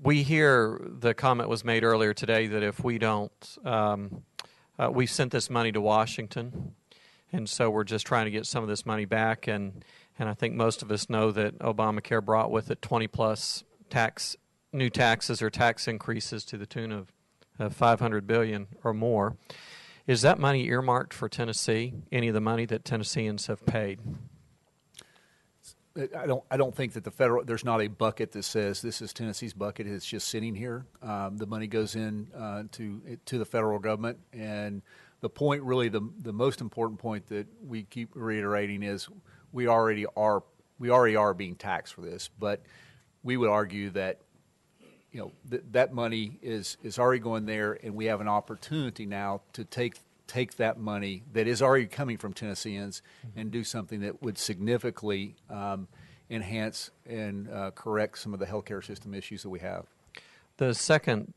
We hear the comment was made earlier today that if we don't, we sent this money to Washington, and so we're just trying to get some of this money back. And I think most of us know that Obamacare brought with it 20-plus new taxes or tax increases to the tune of $500 billion or more. Is that money earmarked for Tennessee? Any of the money that Tennesseans have paid? I don't think that there's not a bucket that says this is Tennessee's bucket. It's just sitting here. The money goes in to the federal government, and the point, really, the most important point that we keep reiterating is we already are being taxed for this. But we would argue that that money is already going there, and we have an opportunity now to take that money that is already coming from Tennesseans and do something that would significantly enhance and correct some of the healthcare system issues that we have. The second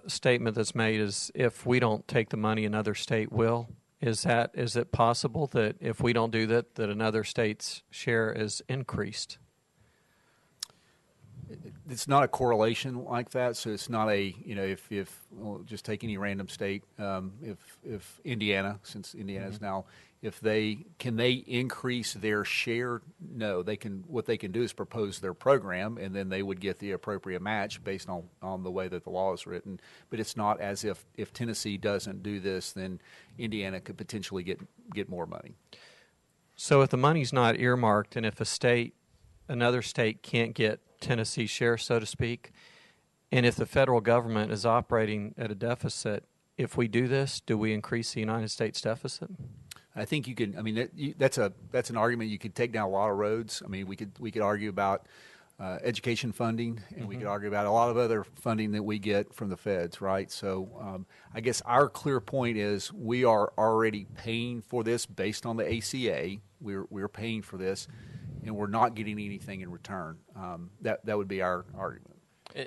statement that's made is if we don't take the money, another state will. Is it possible that if we don't do that another state's share is increased? It's not a correlation like that, so it's not if just take any random state, if Indiana, since Indiana is now, if they increase their share? No, they can. What they can do is propose their program, and then they would get the appropriate match based on the way that the law is written. But it's not as if Tennessee doesn't do this, then Indiana could potentially get more money. So if the money's not earmarked, and if another state can't get Tennessee's share, so to speak, and if the federal government is operating at a deficit, if we do this, do we increase the United States deficit? I think you can. I mean, that's an argument you could take down a lot of roads. I mean, we could argue about education funding, and we could argue about a lot of other funding that we get from the feds, right? So I guess our clear point is we are already paying for this based on the ACA. We're paying for this, and we're not getting anything in return. That would be our argument.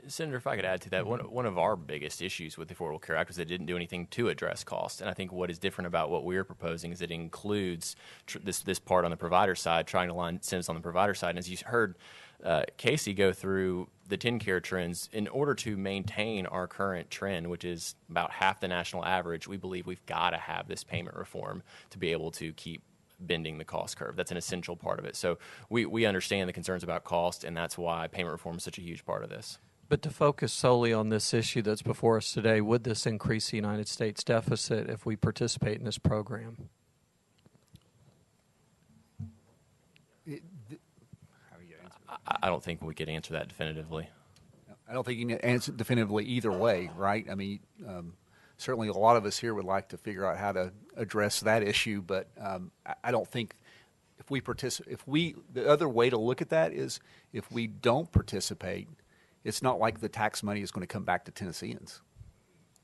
Senator, if I could add to that, one of our biggest issues with the Affordable Care Act was it didn't do anything to address cost. And I think what is different about what we're proposing is it includes this part on the provider side, trying to align incentives on the provider side. And as you heard Casey go through the TennCare trends, in order to maintain our current trend, which is about half the national average, we believe we've got to have this payment reform to be able to keep bending the cost curve. That's an essential part of it. So we understand the concerns about cost, and that's why payment reform is such a huge part of this. But to focus solely on this issue that's before us today, would this increase the United States deficit if we participate in this program? I don't think we could answer that definitively. I don't think you can answer definitively either way, right? I mean, certainly a lot of us here would like to figure out how to address that issue, but I don't think if we participate, the other way to look at that is if we don't participate, it's not like the tax money is going to come back to Tennesseans.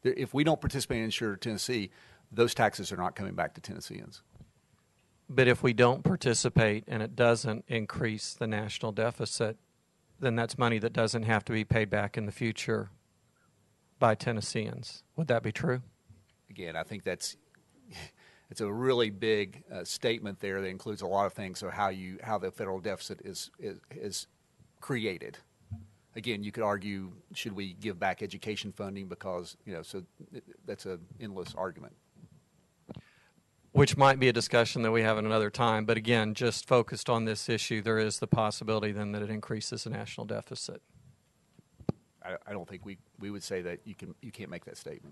If we don't participate in Insure Tennessee, those taxes are not coming back to Tennesseans. But if we don't participate and it doesn't increase the national deficit, then that's money that doesn't have to be paid back in the future by Tennesseans. Would that be true? Again, I think it's a really big statement there that includes a lot of things. So how the federal deficit is created. Again, you could argue, should we give back education funding because, so that's an endless argument. Which might be a discussion that we have at another time. But again, just focused on this issue, there is the possibility then that it increases the national deficit. I don't think we would say that you can't make that statement.